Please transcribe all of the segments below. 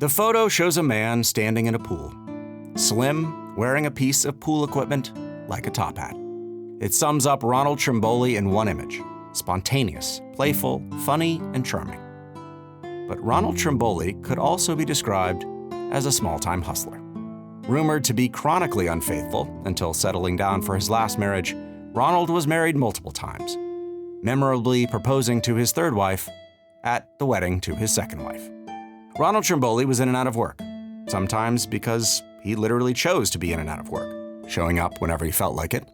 The photo shows a man standing in a pool, slim, wearing a piece of pool equipment like a top hat. It sums up Ronald Trimboli in one image: spontaneous, playful, funny, and charming. But Ronald Trimboli could also be described as a small-time hustler. Rumored to be chronically unfaithful until settling down for his last marriage, Ronald was married multiple times, memorably proposing to his third wife at the wedding to his second wife. Ronald Trimboli was in and out of work, sometimes because he literally chose to be in and out of work, showing up whenever he felt like it.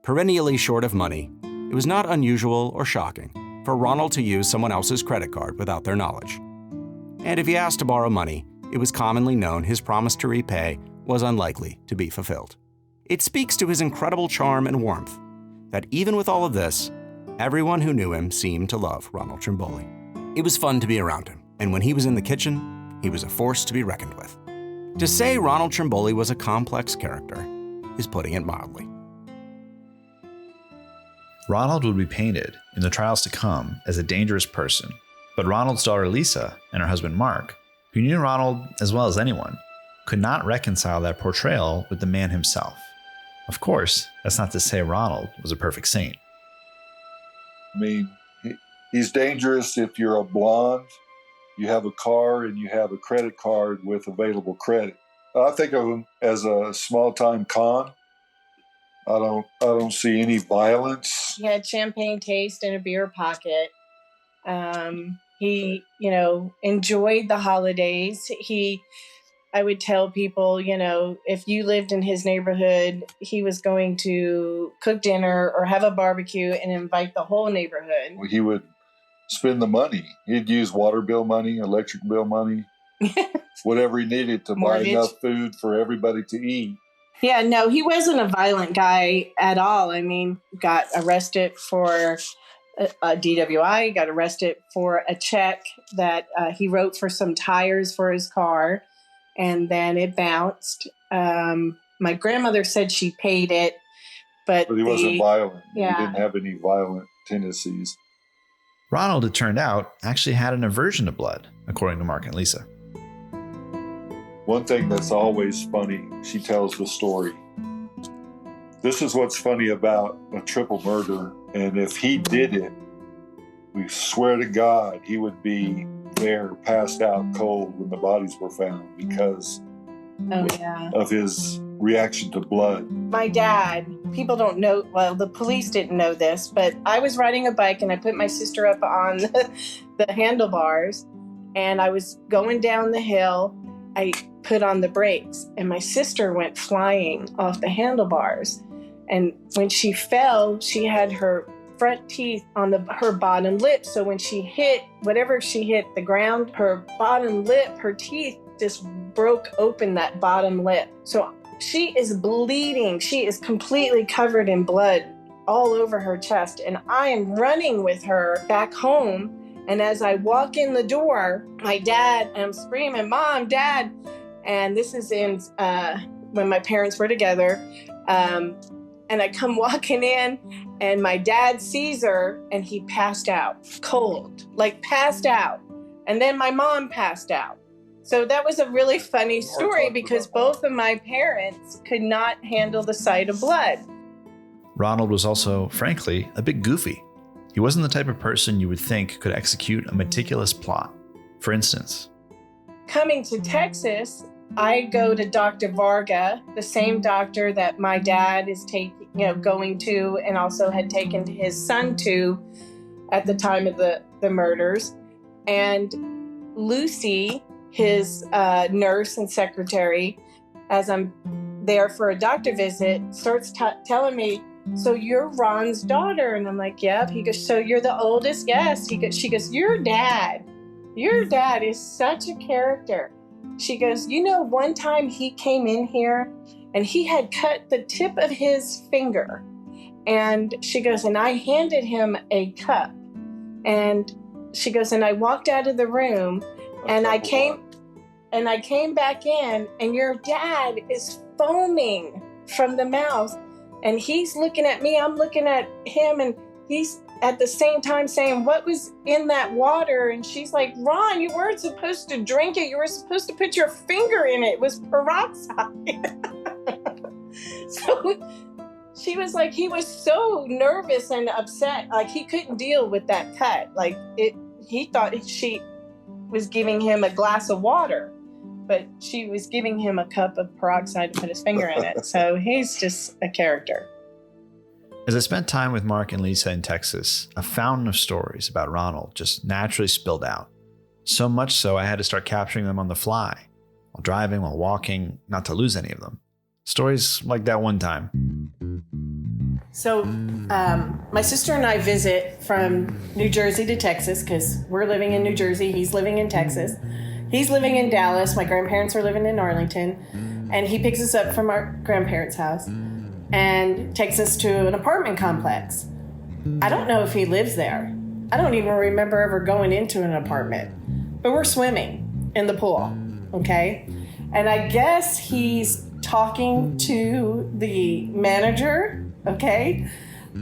Perennially short of money, it was not unusual or shocking for Ronald to use someone else's credit card without their knowledge. And if he asked to borrow money, it was commonly known his promise to repay was unlikely to be fulfilled. It speaks to his incredible charm and warmth that even with all of this, everyone who knew him seemed to love Ronald Trimboli. It was fun to be around him, and when he was in the kitchen, he was a force to be reckoned with. To say Ronald Trimboli was a complex character is putting it mildly. Ronald would be painted in the trials to come as a dangerous person, but Ronald's daughter Lisa and her husband Mark, who knew Ronald as well as anyone, could not reconcile that portrayal with the man himself. Of course, that's not to say Ronald was a perfect saint. I mean, he's dangerous if you're a blonde, you have a car, and you have a credit card with available credit. I think of him as a small-time con. I don't see any violence. He had champagne taste in a beer pocket. He, enjoyed the holidays. I would tell people, if you lived in his neighborhood, he was going to cook dinner or have a barbecue and invite the whole neighborhood. Well, he would spend the money. He'd use water bill money, electric bill money, whatever he needed to buy enough food for everybody to eat. Yeah, no, he wasn't a violent guy at all. I mean, got arrested for a DWI, got arrested for a check that he wrote for some tires for his car. And then it bounced. My grandmother said she paid it, but he wasn't violent. Yeah. He didn't have any violent tendencies. Ronald, it turned out, actually had an aversion to blood, according to Mark and Lisa. One thing that's always funny, she tells the story. This is what's funny about a triple murder. And if he did it, we swear to God, he would be there passed out cold when the bodies were found because of his reaction to blood. My dad, people don't know, well, the police didn't know this, but I was riding a bike and I put my sister up on the handlebars and I was going down the hill. I put on the brakes and my sister went flying off the handlebars. And when she fell, she had her front teeth on her bottom lip. So when she hit, whatever she hit the ground, her bottom lip, her teeth just broke open that bottom lip. So she is bleeding. She is completely covered in blood all over her chest. And I am running with her back home. And as I walk in the door, my dad, and I'm screaming, "Mom, Dad." And this is in when my parents were together. And I come walking in and my dad sees her and he passed out, cold, like passed out. And then my mom passed out. So that was a really funny story because both of my parents could not handle the sight of blood. Ronald was also, frankly, a bit goofy. He wasn't the type of person you would think could execute a meticulous plot. For instance, coming to Texas, I go to Dr. Varga, the same doctor that my dad is going to and also had taken his son to at the time of the murders. And Lucy, his nurse and secretary, as I'm there for a doctor visit, starts telling me, "So you're Ron's daughter?" And I'm like, "Yep." He goes, "So you're the oldest?" "Yes." She goes, Your dad is such a character." She goes, "One time he came in here and he had cut the tip of his finger." And she goes, "And I handed him a cup." And she goes, "And I walked out of the room and I came back in and your dad is foaming from the mouth and he's looking at me, I'm looking at him, and at the same time saying, what was in that water? And she's like, Ron, you weren't supposed to drink it. You were supposed to put your finger in it. It was peroxide. So she was like, he was so nervous and upset. Like, he couldn't deal with that cut. Like, he thought she was giving him a glass of water, but she was giving him a cup of peroxide to put his finger in it. So he's just a character. As I spent time with Mark and Lisa in Texas, a fountain of stories about Ronald just naturally spilled out. So much so I had to start capturing them on the fly, while driving, while walking, not to lose any of them. Stories like that one time. So my sister and I visit from New Jersey to Texas because we're living in New Jersey. He's living in Texas. He's living in Dallas. My grandparents are living in Arlington. And he picks us up from our grandparents' house and takes us to an apartment complex. I don't know if he lives there. I don't even remember ever going into an apartment. But we're swimming in the pool, okay? And I guess he's talking to the manager, okay,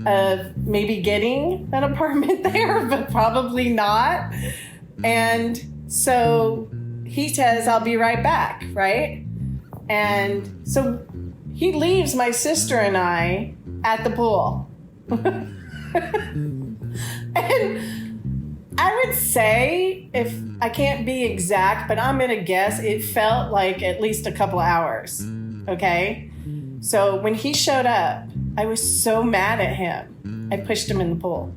of maybe getting an apartment there, but probably not. And so he says, I'll be right back, right? And so he leaves my sister and I at the pool. And I would say, if I can't be exact, but I'm going to guess, it felt like at least a couple of hours, okay? So when he showed up, I was so mad at him. I pushed him in the pool.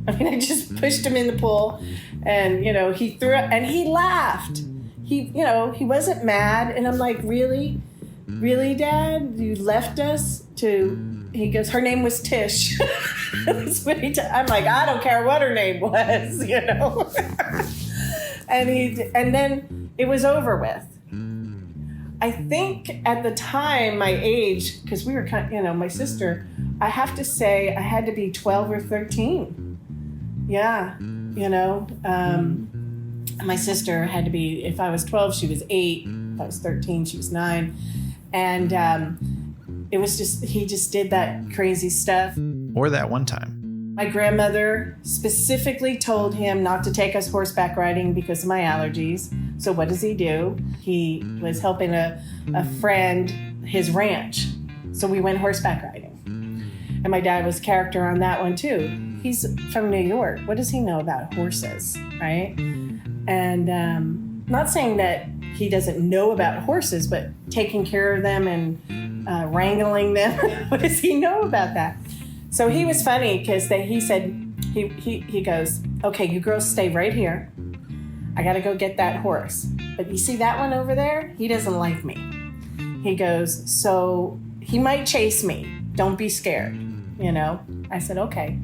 I mean, I just pushed him in the pool, and, you know, he threw up, and he laughed. He wasn't mad, and I'm like, really? Really, Dad? You left us to... He goes, her name was Tish. That's what I'm like, I don't care what her name was, you know? And then it was over with. I think at the time, my age, because we were my sister, I have to say I had to be 12 or 13. Yeah, my sister had to be, if I was 12, she was 8. If I was 13, she was 9. And it was just, he just did that crazy stuff. Or that one time. My grandmother specifically told him not to take us horseback riding because of my allergies. So what does he do? He was helping a friend, his ranch. So we went horseback riding. And my dad was a character on that one too. He's from New York. What does he know about horses, right? And not saying that he doesn't know about horses, but taking care of them and wrangling them. What does he know about that? So he was funny because he said, he goes, okay, you girls stay right here. I got to go get that horse. But you see that one over there? He doesn't like me. He goes, so he might chase me. Don't be scared, I said, okay.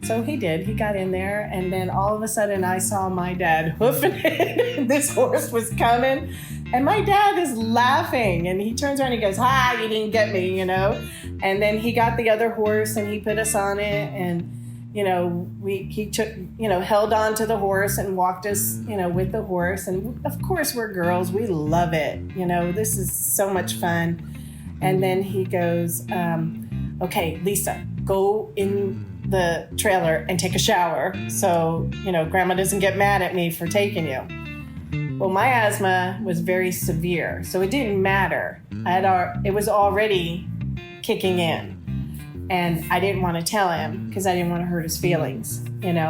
So he did. He got in there, and then all of a sudden I saw my dad hoofing it. This horse was coming, and my dad is laughing, and he turns around and he goes, "Ha, you didn't get me," And then he got the other horse, and he put us on it, and he took, held on to the horse and walked us, with the horse. And of course we're girls, we love it. This is so much fun. And then he goes, okay, Lisa, go in the trailer and take a shower so, Grandma doesn't get mad at me for taking you. Well, my asthma was very severe, so it didn't matter. It was already kicking in. And I didn't want to tell him because I didn't want to hurt his feelings,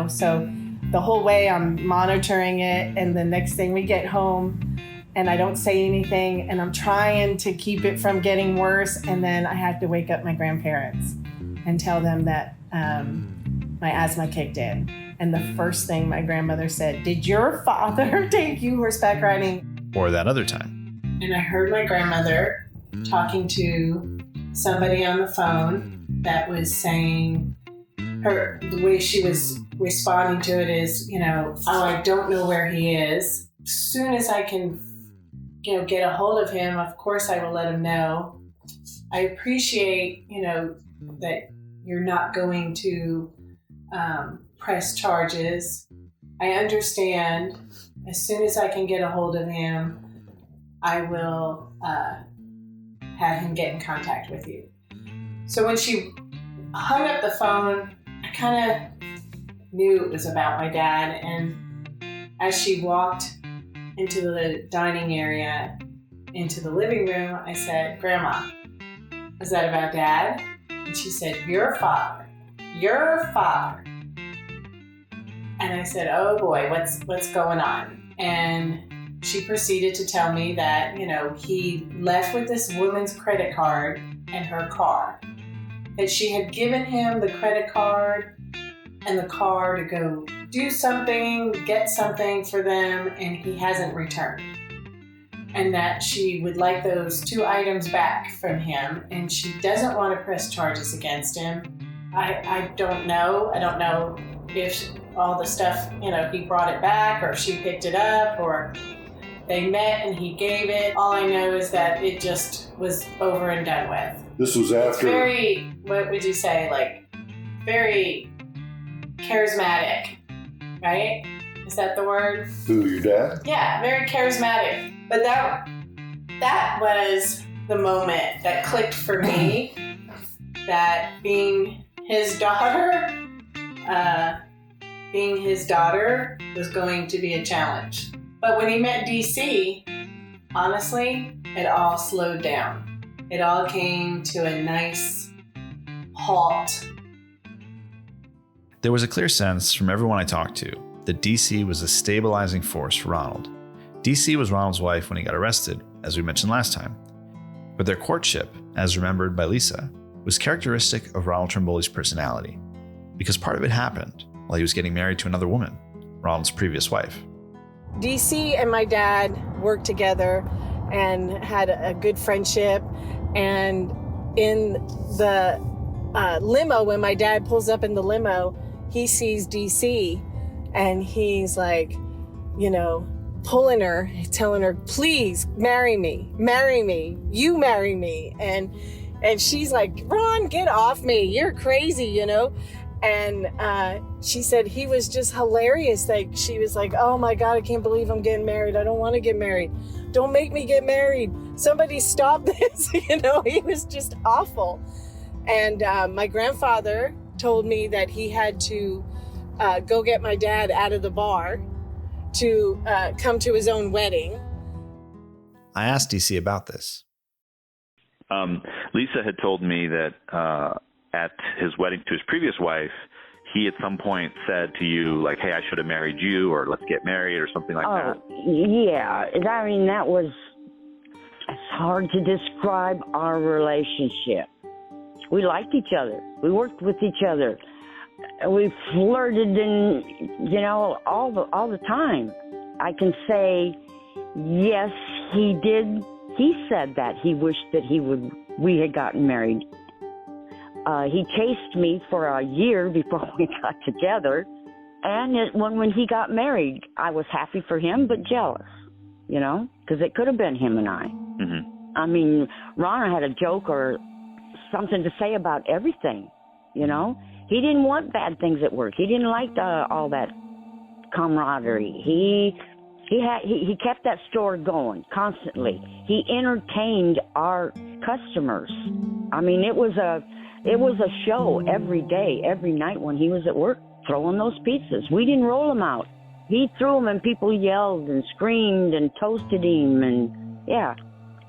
So the whole way I'm monitoring it, and the next thing we get home and I don't say anything, and I'm trying to keep it from getting worse, and then I have to wake up my grandparents and tell them that my asthma kicked in. And the first thing my grandmother said, "Did your father take you horseback riding?" Or that other time. And I heard my grandmother talking to somebody on the phone that was saying, the way she was responding to it is, oh, I don't know where he is. As soon as I can, get a hold of him, of course I will let him know. I appreciate, that you're not going to press charges. I understand. As soon as I can get a hold of him, I will have him get in contact with you. So when she hung up the phone, I kind of knew it was about my dad. And as she walked into the dining area, into the living room, I said, "Grandma, is that about Dad?" And she said, "Your father. Your father." And I said, "Oh boy, what's going on?" And she proceeded to tell me that, he left with this woman's credit card and her car. That she had given him the credit card and the car to go do something, get something for them, and he hasn't returned. And that she would like those 2 items back from him, and she doesn't want to press charges against him. I don't know. I don't know if all the stuff, he brought it back, or if she picked it up, or they met and he gave it. All I know is that it just was over and done with. This was after. It's very, what would you say, very charismatic, right? Is that the word? Who, your dad? Yeah, very charismatic. But that was the moment that clicked for me, that being his daughter was going to be a challenge. But when he met DC, honestly, it all slowed down. It all came to a nice halt. There was a clear sense from everyone I talked to that DC was a stabilizing force for Ronald. DC was Ronald's wife when he got arrested, as we mentioned last time. But their courtship, as remembered by Lisa, was characteristic of Ronald Trimboli's personality, because part of it happened while he was getting married to another woman, Ronald's previous wife. DC and my dad worked together and had a good friendship. And in the limo, when my dad pulls up in the limo, he sees DC and he's like, pulling her, telling her, "Please marry me, you marry me." And she's like, "Ron, get off me, you're crazy, And she said he was just hilarious. She was like, "Oh my God, I can't believe I'm getting married. I don't want to get married. Don't make me get married. Somebody stop this." He was just awful. And my grandfather told me that he had to go get my dad out of the bar to come to his own wedding. I asked DC about this. Lisa had told me that at his wedding to his previous wife, he at some point said to you, like, "Hey, I should have married you," or "Let's get married," or something like that. Yeah. I mean, it's hard to describe our relationship. We liked each other. We worked with each other. We flirted and, all the time. I can say, yes, he did. He said that he wished that we had gotten married. He chased me for a year before we got together. And when he got married, I was happy for him, but jealous, because it could have been him and I. Mm-hmm. I mean, Ron had a joke or something to say about everything, He didn't want bad things at work. He didn't like all that camaraderie. He kept that store going constantly. He entertained our customers. I mean, it was a show every day, every night when he was at work throwing those pizzas. We didn't roll them out. He threw them and people yelled and screamed and toasted him. And yeah,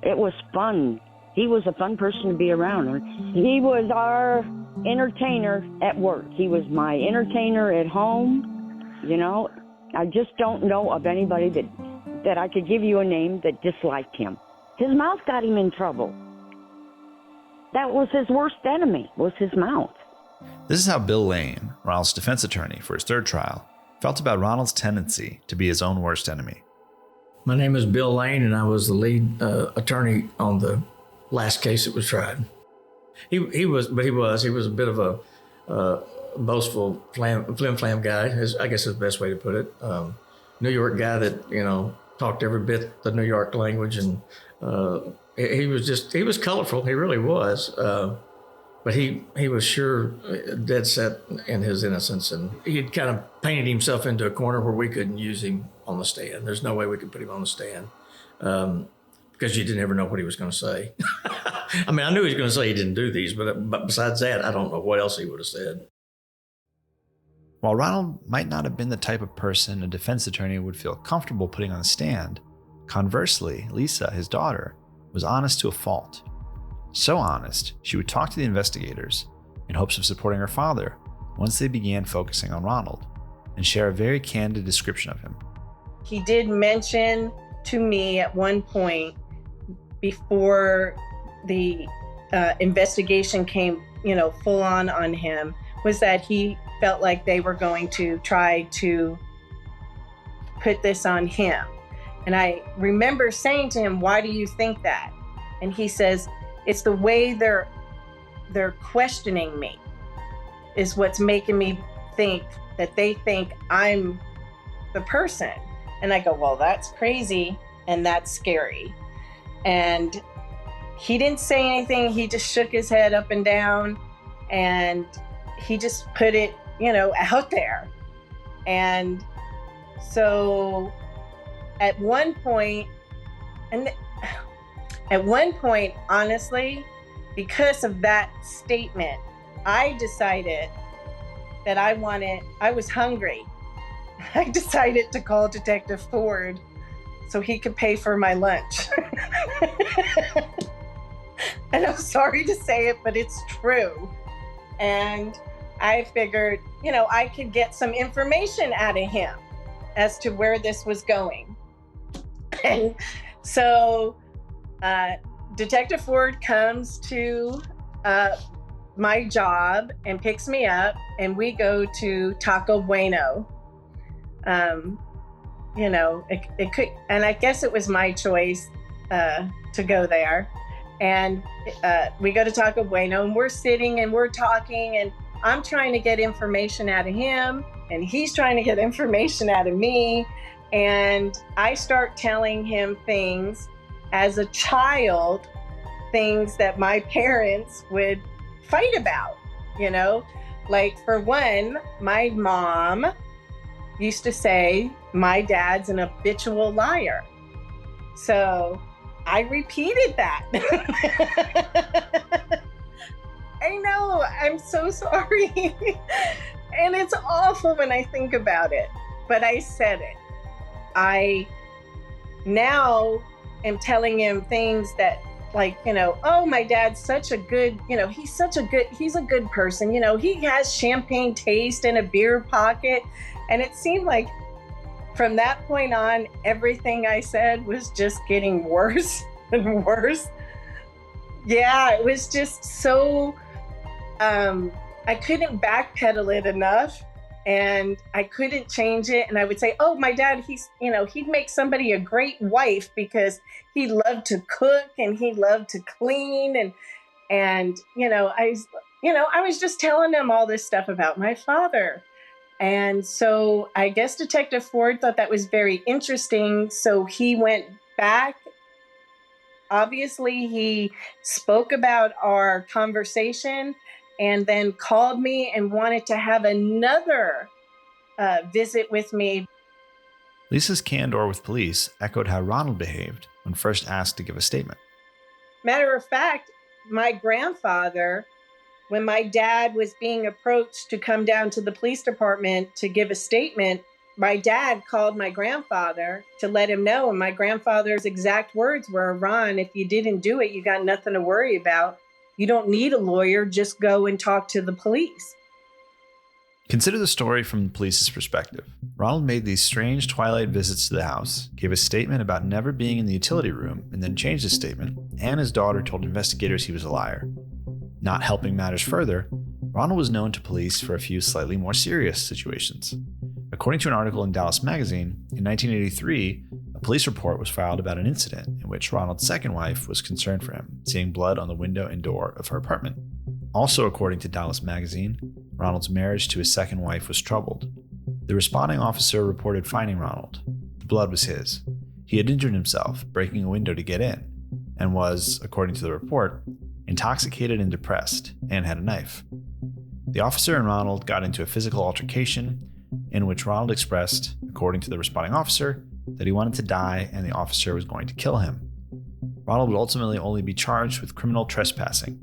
it was fun. He was a fun person to be around. He was our entertainer at work. He was my entertainer at home. I just don't know of anybody that I could give you a name that disliked him. His mouth got him in trouble. That was his worst enemy, was his mouth. This is how Bill Lane, Ronald's defense attorney for his third trial, felt about Ronald's tendency to be his own worst enemy. My name is Bill Lane, and I was the lead attorney on the last case that was tried. He was a bit of a boastful flim-flam guy, I guess is the best way to put it. New York guy that, talked every bit the New York language, and he was colorful. He really was. But he was sure dead set in his innocence, and he had kind of painted himself into a corner where we couldn't use him on the stand. There's no way we could put him on the stand because you didn't ever know what he was going to say. I mean, I knew he was going to say he didn't do these, but besides that, I don't know what else he would have said. While Ronald might not have been the type of person a defense attorney would feel comfortable putting on the stand, conversely, Lisa, his daughter, was honest to a fault. So honest, she would talk to the investigators in hopes of supporting her father once they began focusing on Ronald, and share a very candid description of him. He did mention to me at one point before the investigation came, full on him, was that he felt like they were going to try to put this on him. And I remember saying to him, "Why do you think that?" And he says, "It's the way they're questioning me is what's making me think that they think I'm the person." And I go, "Well, that's crazy and that's scary." And he didn't say anything. He just shook his head up and down, and he just put it, out there. And so at one point, honestly, because of that statement, I decided that I was hungry. I decided to call Detective Ford so he could pay for my lunch. And I'm sorry to say it, but it's true. And I figured, I could get some information out of him as to where this was going. And so Detective Ford comes to my job and picks me up, and we go to Taco Bueno. It could, and I guess it was my choice to go there. And we go to Taco Bueno, and we're sitting and we're talking, and I'm trying to get information out of him, and he's trying to get information out of me. And I start telling him things as a child, things that my parents would fight about, Like, for one, my mom used to say, "My dad's an habitual liar." So I repeated that. I know, I'm so sorry. And it's awful when I think about it, but I said it. I now am telling him things that, like, "Oh, my dad's such a good, he's a good person. He has champagne taste and a beer pocket." And it seemed like from that point on, everything I said was just getting worse and worse. Yeah, it was just so, I couldn't backpedal it enough, and I couldn't change it. And I would say, "Oh, my dad, he'd make somebody a great wife because he loved to cook and he loved to clean." And I was just telling him all this stuff about my father. And so I guess Detective Ford thought that was very interesting. So he went back. Obviously, he spoke about our conversation and then called me and wanted to have another visit with me. Lisa's candor with police echoed how Ronald behaved when first asked to give a statement. Matter of fact, my grandfather, when my dad was being approached to come down to the police department to give a statement, my dad called my grandfather to let him know. And my grandfather's exact words were, "Ron, if you didn't do it, you got nothing to worry about. You don't need a lawyer. Just go and talk to the police." Consider the story from the police's perspective. Ronald made these strange twilight visits to the house, gave a statement about never being in the utility room, and then changed his statement, and his daughter told investigators he was a liar. Not helping matters further, Ronald was known to police for a few slightly more serious situations. According to an article in Dallas Magazine, in 1983, a police report was filed about an incident in which Ronald's second wife was concerned for him, seeing blood on the window and door of her apartment. Also, according to Dallas Magazine, Ronald's marriage to his second wife was troubled. The responding officer reported finding Ronald. The blood was his. He had injured himself, breaking a window to get in, and was, according to the report, intoxicated and depressed, and had a knife. The officer and Ronald got into a physical altercation in which Ronald expressed, according to the responding officer, that he wanted to die and the officer was going to kill him. Ronald would ultimately only be charged with criminal trespassing.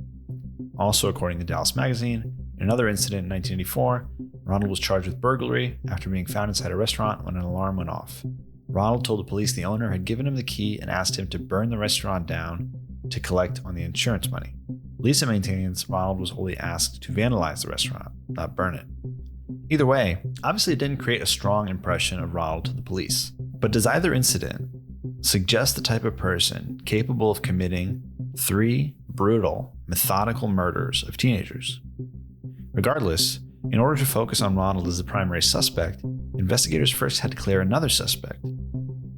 Also, according to Dallas Magazine, in another incident in 1984, Ronald was charged with burglary after being found inside a restaurant when an alarm went off. Ronald told the police the owner had given him the key and asked him to burn the restaurant down to collect on the insurance money. Lisa maintains Ronald was only asked to vandalize the restaurant, not burn it. Either way, obviously it didn't create a strong impression of Ronald to the police. But does either incident suggest the type of person capable of committing 3 brutal, methodical murders of teenagers? Regardless, in order to focus on Ronald as the primary suspect, investigators first had to clear another suspect,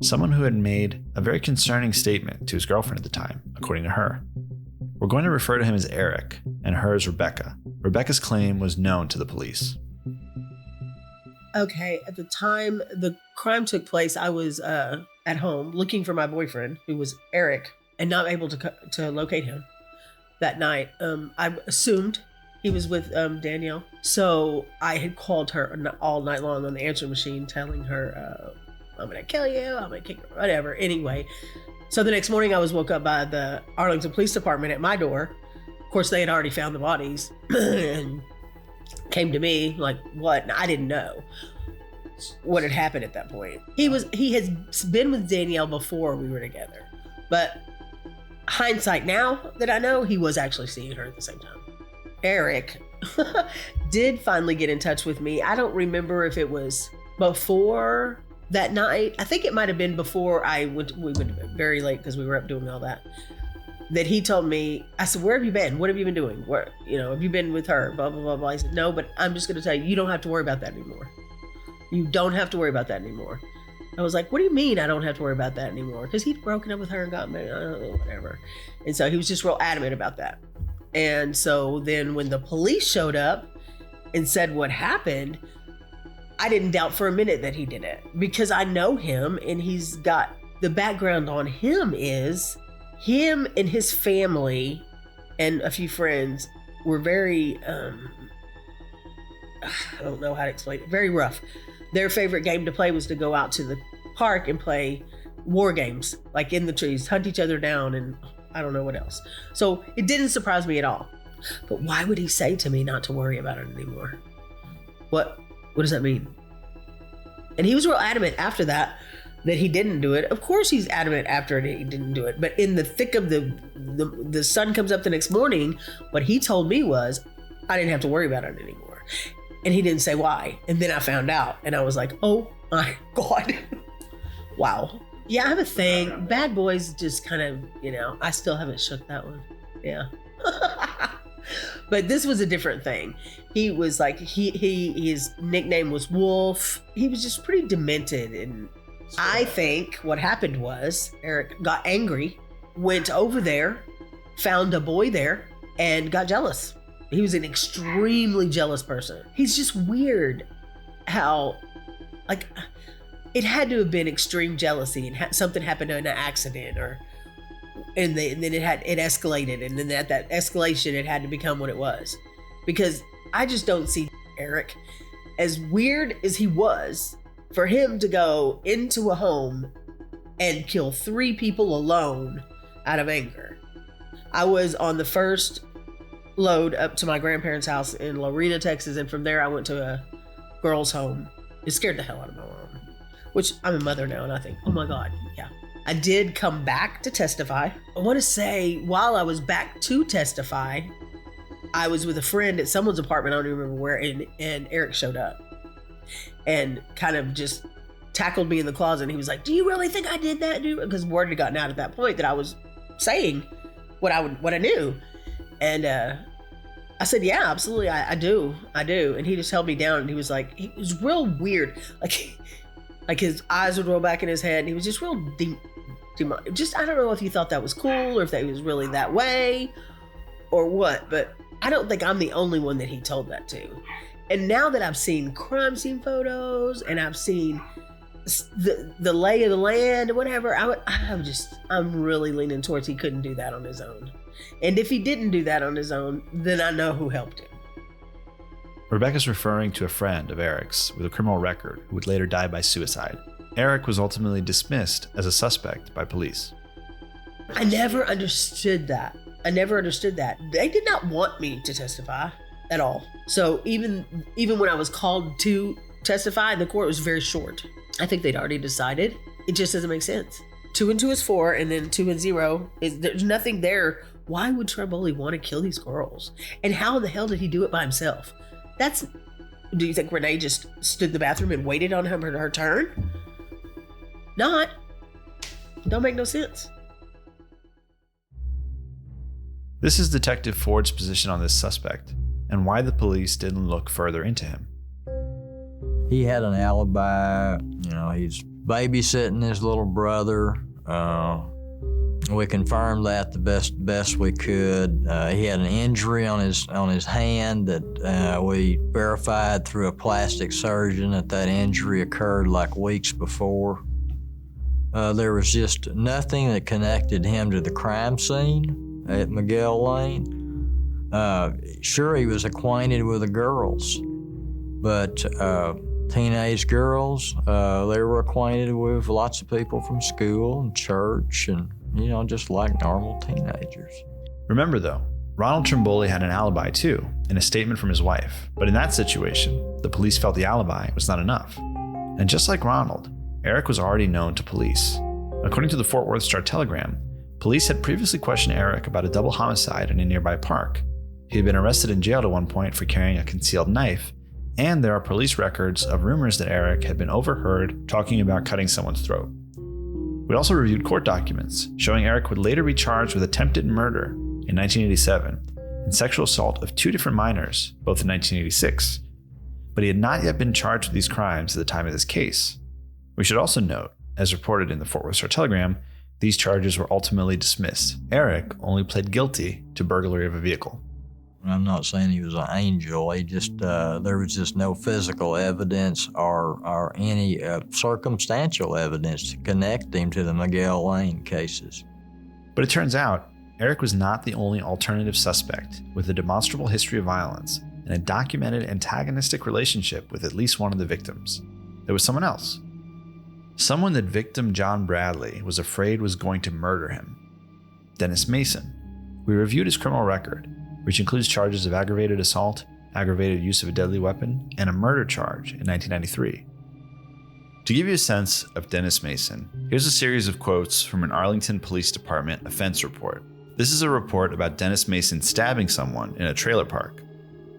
someone who had made a very concerning statement to his girlfriend at the time, according to her. We're going to refer to him as Eric, and her as Rebecca. Rebecca's claim was known to the police. Okay, at the time the crime took place, I was at home looking for my boyfriend, who was Eric, and not able to locate him that night. I assumed he was with Danielle. So I had called her all night long on the answering machine, telling her, I'm going to kill you, I'm going to kick you, whatever. Anyway, so the next morning I was woke up by the Arlington Police Department at my door. Of course, they had already found the bodies and came to me like, what? And I didn't know what had happened at that point. He has been with Danielle before we were together, but hindsight now that I know, he was actually seeing her at the same time. Eric did finally get in touch with me. I don't remember if it was before that night. I think it might have been before we went very late because we were up doing all that. That he told me, I said, where have you been? What have you been doing? Where, have you been with her? Blah, blah, blah, blah. He said, no, but I'm just going to tell you, you don't have to worry about that anymore. You don't have to worry about that anymore. I was like, what do you mean I don't have to worry about that anymore? Because he'd broken up with her and got married, I don't know, whatever. And so he was just real adamant about that. And so then when the police showed up and said what happened, I didn't doubt for a minute that he did it, because I know him, and he's got the background on him is him and his family and a few friends were very, I don't know how to explain it, very rough. Their favorite game to play was to go out to the park and play war games, like in the trees, hunt each other down, and I don't know what else. So it didn't surprise me at all. But why would he say to me not to worry about it anymore? What does that mean? And he was real adamant after that he didn't do it. Of course he's adamant after he didn't do it. But in the thick of the sun comes up the next morning, what he told me was, I didn't have to worry about it anymore. And he didn't say why. And then I found out, and I was like, oh my God. Wow. Yeah, I have a thing. Bad boys just kind of, I still haven't shook that one. Yeah. But this was a different thing. He was like, his nickname was Wolf. He was just pretty demented. And I think what happened was Eric got angry, went over there, found a boy there, and got jealous. He was an extremely jealous person. He's just weird how, it had to have been extreme jealousy and something happened in an accident, and then it escalated, and then that escalation, it had to become what it was. Because I just don't see Eric, as weird as he was, for him to go into a home and kill 3 people alone out of anger. I was on the first load up to my grandparents' house in Lorena, Texas, and from there I went to a girl's home. It scared the hell out of my mom, which I'm a mother now, and I think, oh my God, yeah. I did come back to testify. I want to say, while I was back to testify, I was with a friend at someone's apartment, I don't even remember where, and Eric showed up and kind of just tackled me in the closet, and he was like, do you really think I did that, dude? Because word had gotten out at that point that I was saying what I knew. And I said, yeah, absolutely, I do. And he just held me down, and he was like, it was real weird. Like his eyes would roll back in his head, and he was just real just, I don't know if he thought that was cool, or if that was really that way, or what, but I don't think I'm the only one that he told that to. And now that I've seen crime scene photos, and I've seen the lay of the land and whatever, I'm really leaning towards he couldn't do that on his own. And if he didn't do that on his own, then I know who helped him. Rebecca's referring to a friend of Eric's with a criminal record who would later die by suicide. Eric was ultimately dismissed as a suspect by police. I never understood that. They did not want me to testify. at all. So even when I was called to testify, the court was very short. I think they'd already decided. It just doesn't make sense. 2 and 2 is 4, and then 2 and 0 is, there's nothing there. Why would Trimboli want to kill these girls? And how the hell did he do it by himself? Do you think Renee just stood in the bathroom and waited on her turn? Not. Don't make no sense. This is Detective Ford's position on this suspect and why the police didn't look further into him. He had an alibi. He's babysitting his little brother. We confirmed that the best we could. He had an injury on his hand that we verified through a plastic surgeon that injury occurred like weeks before. There was just nothing that connected him to the crime scene at Miguel Lane. Sure, he was acquainted with the girls, but teenage girls, they were acquainted with lots of people from school and church and, just like normal teenagers. Remember though, Ronald Trimboli had an alibi too, in a statement from his wife. But in that situation, the police felt the alibi was not enough. And just like Ronald, Eric was already known to police. According to the Fort Worth Star-Telegram, police had previously questioned Eric about a double homicide in a nearby park. He had been arrested and jailed at one point for carrying a concealed knife, and there are police records of rumors that Eric had been overheard talking about cutting someone's throat. We also reviewed court documents showing Eric would later be charged with attempted murder in 1987 and sexual assault of 2 different minors, both in 1986. But he had not yet been charged with these crimes at the time of this case. We should also note, as reported in the Fort Worth Star-Telegram, these charges were ultimately dismissed. Eric only pled guilty to burglary of a vehicle. I'm not saying he was an angel. He just there was just no physical evidence or any circumstantial evidence to connect him to the Miguel Lane cases. But it turns out Eric was not the only alternative suspect with a demonstrable history of violence and a documented antagonistic relationship with at least one of the victims. There was someone else. Someone that victim John Bradley was afraid was going to murder him. Dennis Mason. We reviewed his criminal record, which includes charges of aggravated assault, aggravated use of a deadly weapon, and a murder charge in 1993. To give you a sense of Dennis Mason, here's a series of quotes from an Arlington Police Department offense report. This is a report about Dennis Mason stabbing someone in a trailer park.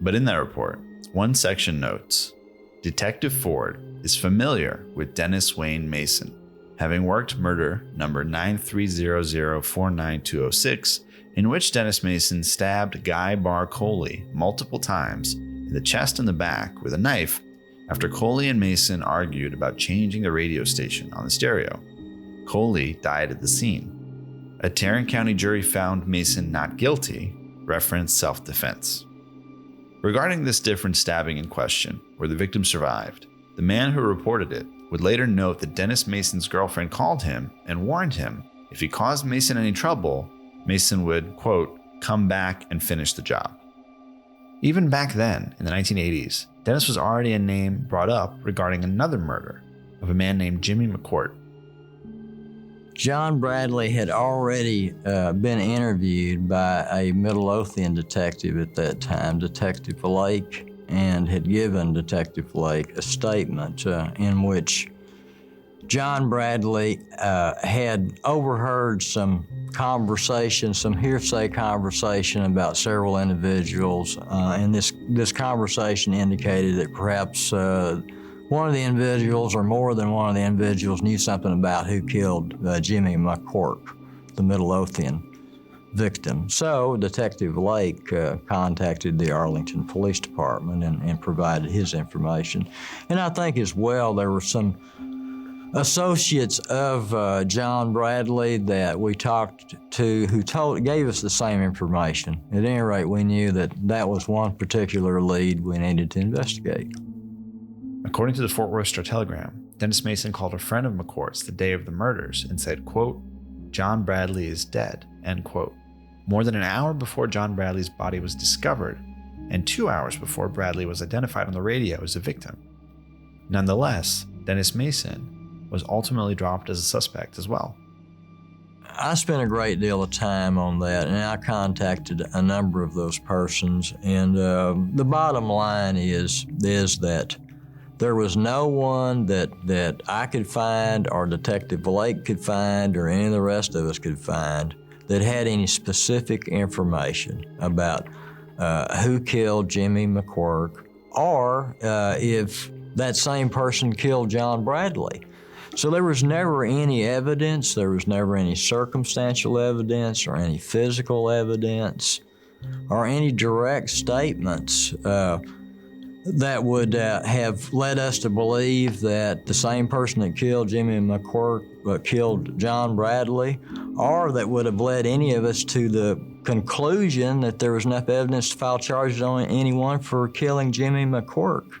But in that report, one section notes, Detective Ford is familiar with Dennis Wayne Mason, having worked murder number 930049206, in which Dennis Mason stabbed Guy Bar Coley multiple times in the chest and the back with a knife after Coley and Mason argued about changing the radio station on the stereo. Coley died at the scene. A Tarrant County jury found Mason not guilty, reference self-defense. Regarding this different stabbing in question, where the victim survived, the man who reported it would later note that Dennis Mason's girlfriend called him and warned him if he caused Mason any trouble, Mason would, quote, come back and finish the job. Even back then, in the 1980s, Dennis was already a name brought up regarding another murder of a man named Jimmy McCourt. John Bradley had already been interviewed by a Midlothian detective at that time, Detective Lake, and had given Detective Lake a statement in which John Bradley had overheard some conversation, some hearsay conversation about several individuals, and this conversation indicated that perhaps one of the individuals or more than one of the individuals knew something about who killed Jimmy McCourt, the Midlothian victim. So Detective Lake contacted the Arlington Police Department and provided his information. And I think as well there were some associates of John Bradley that we talked to who gave us the same information. At any rate, we knew that was one particular lead we needed to investigate. According to the Fort Worth Star-Telegram, Dennis Mason called a friend of McCourt's the day of the murders and said, quote, John Bradley is dead, end quote. More than an hour before John Bradley's body was discovered, and 2 hours before Bradley was identified on the radio as a victim. Nonetheless, Dennis Mason was ultimately dropped as a suspect as well. I spent a great deal of time on that, and I contacted a number of those persons. And the bottom line is that there was no one that I could find, or Detective Blake could find, or any of the rest of us could find that had any specific information about who killed Jimmy McQuirk, or if that same person killed John Bradley. So there was never any evidence, there was never any circumstantial evidence or any physical evidence or any direct statements that would have led us to believe that the same person that killed Jimmy McQuirk killed John Bradley, or that would have led any of us to the conclusion that there was enough evidence to file charges on anyone for killing Jimmy McQuirk.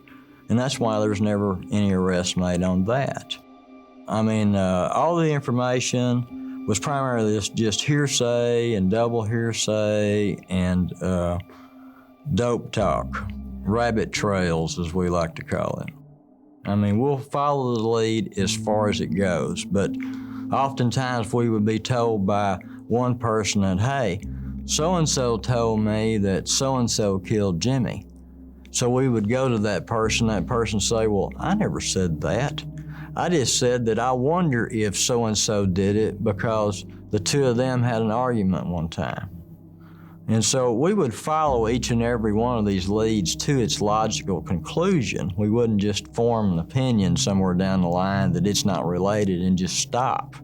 And that's why there was never any arrest made on that. I mean, all the information was primarily just hearsay and double hearsay and dope talk, rabbit trails, as we like to call it. I mean, we'll follow the lead as far as it goes, but oftentimes we would be told by one person that, hey, so-and-so told me that so-and-so killed Jimmy. So we would go to that person say, well, I never said that. I just said that I wonder if so-and-so did it because the two of them had an argument one time. And so we would follow each and every one of these leads to its logical conclusion. We wouldn't just form an opinion somewhere down the line that it's not related and just stop.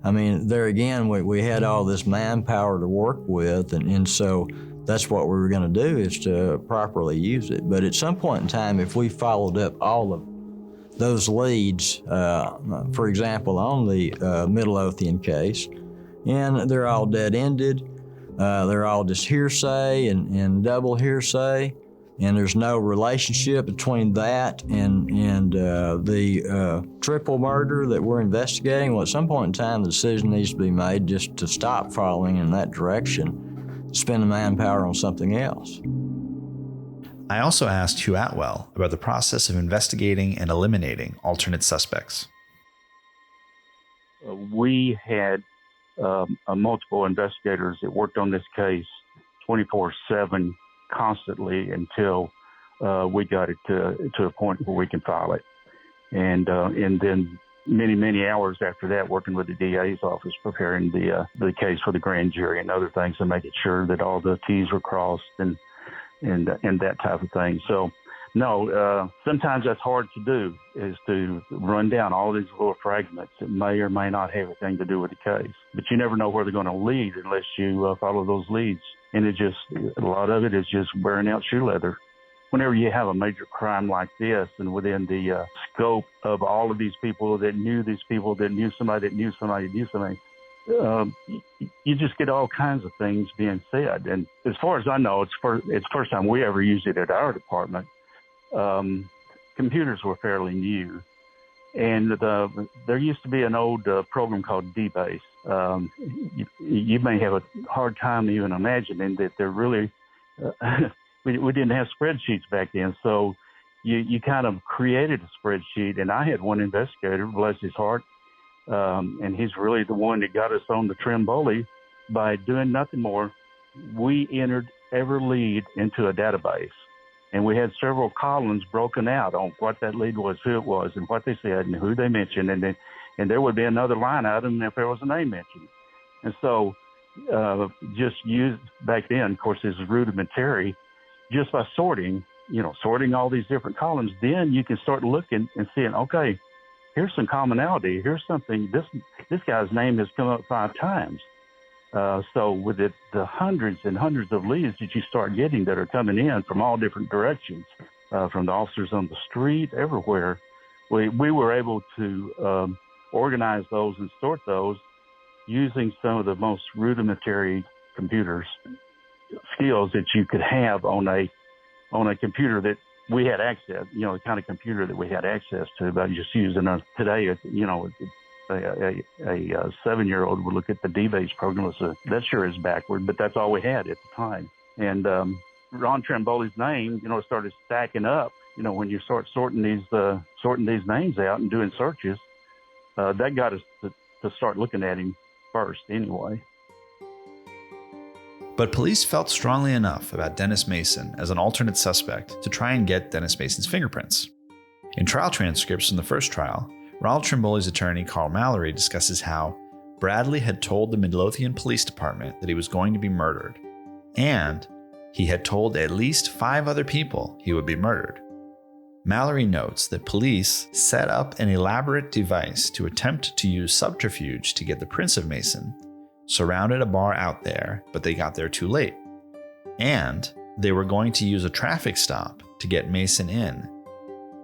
I mean, there again, we had all this manpower to work with, and so that's what we were going to do, is to properly use it. But at some point in time, if we followed up all of those leads, for example, on the Midlothian case, and they're all dead-ended, they're all just hearsay and double hearsay, and there's no relationship between that and the triple murder that we're investigating. Well, at some point in time, the decision needs to be made just to stop following in that direction, spend the manpower on something else. I also asked Hugh Atwell about the process of investigating and eliminating alternate suspects. We had multiple investigators that worked on this case 24/7 constantly until we got it to a point where we can file it. And then many hours after that, working with the DA's office, preparing the case for the grand jury and other things, and making sure that all the T's were crossed and that type of thing. So, no, sometimes that's hard to do, is to run down all these little fragments that may or may not have anything to do with the case. But you never know where they're going to lead unless you follow those leads. And a lot of it is just wearing out shoe leather. Whenever you have a major crime like this, and within the scope of all of these people that knew these people that knew somebody that knew somebody that knew somebody, you just get all kinds of things being said. And as far as I know, it's the first time we ever used it at our department. Computers were fairly new, and there used to be an old program called DBase. You may have a hard time even imagining that there really we didn't have spreadsheets back then, so you kind of created a spreadsheet. And I had one investigator, bless his heart, and he's really the one that got us on the Trimboli by doing nothing more. We entered every lead into a database, and we had several columns broken out on what that lead was, who it was, and what they said, and who they mentioned, and there would be another line item if there was a name mentioned. And so just used back then, of course, this is rudimentary, just by sorting all these different columns, then you can start looking and seeing, okay, here's some commonality. Here's something, this guy's name has come up 5 times. So with the hundreds and hundreds of leads that you start getting that are coming in from all different directions, from the officers on the street, everywhere, we were able to organize those and sort those using some of the most rudimentary computers skills that you could have on a computer that we had access, the kind of computer that we had access to, by just using today, a 7-year-old would look at the DBase program and say, that sure is backward, but that's all we had at the time. And Ron Trimboli's name, started stacking up. When you start sorting these names out and doing searches, that got us to start looking at him first anyway. But police felt strongly enough about Dennis Mason as an alternate suspect to try and get Dennis Mason's fingerprints. In trial transcripts from the first trial, Ronald Trimboli's attorney Carl Mallory discusses how Bradley had told the Midlothian Police Department that he was going to be murdered, and he had told at least 5 other people he would be murdered. Mallory notes that police set up an elaborate device to attempt to use subterfuge to get the prints of Mason, surrounded a bar out there, but they got there too late. And they were going to use a traffic stop to get Mason in,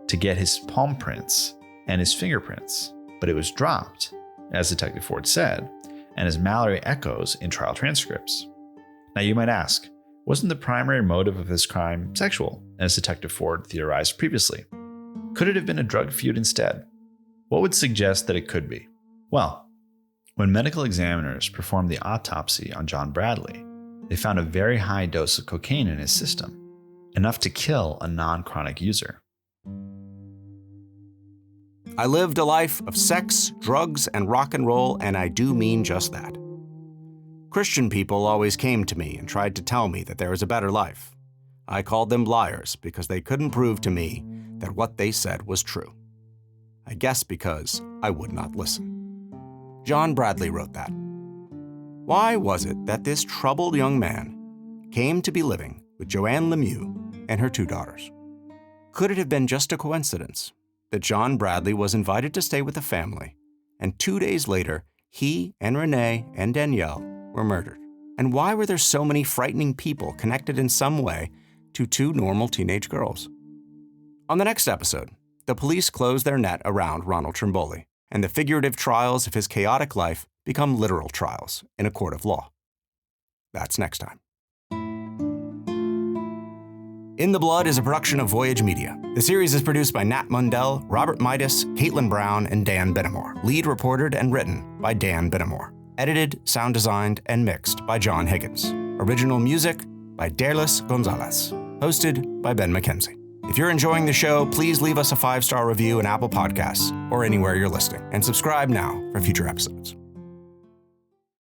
to get his palm prints and his fingerprints, but it was dropped, as Detective Ford said, and as Mallory echoes in trial transcripts. Now you might ask, wasn't the primary motive of this crime sexual, as Detective Ford theorized previously? Could it have been a drug feud instead? What would suggest that it could be? Well, when medical examiners performed the autopsy on John Bradley, they found a very high dose of cocaine in his system, enough to kill a non-chronic user. I lived a life of sex, drugs, and rock and roll, and I do mean just that. Christian people always came to me and tried to tell me that there was a better life. I called them liars because they couldn't prove to me that what they said was true. I guess because I would not listen. John Bradley wrote that. Why was it that this troubled young man came to be living with Joanne Lemieux and her 2 daughters? Could it have been just a coincidence that John Bradley was invited to stay with the family, and 2 days later, he and Renee and Danielle were murdered? And why were there so many frightening people connected in some way to 2 normal teenage girls? On the next episode, the police close their net around Ronald Trimboli, and the figurative trials of his chaotic life become literal trials in a court of law. That's next time. In the Blood is a production of Voyage Media. The series is produced by Nat Mundell, Robert Midas, Caitlin Brown, and Dan Benamore. Lead reported and written by Dan Benamore. Edited, sound designed, and mixed by John Higgins. Original music by Derlis Gonzalez. Hosted by Ben McKenzie. If you're enjoying the show, please leave us a 5-star review in Apple Podcasts or anywhere you're listening, and subscribe now for future episodes.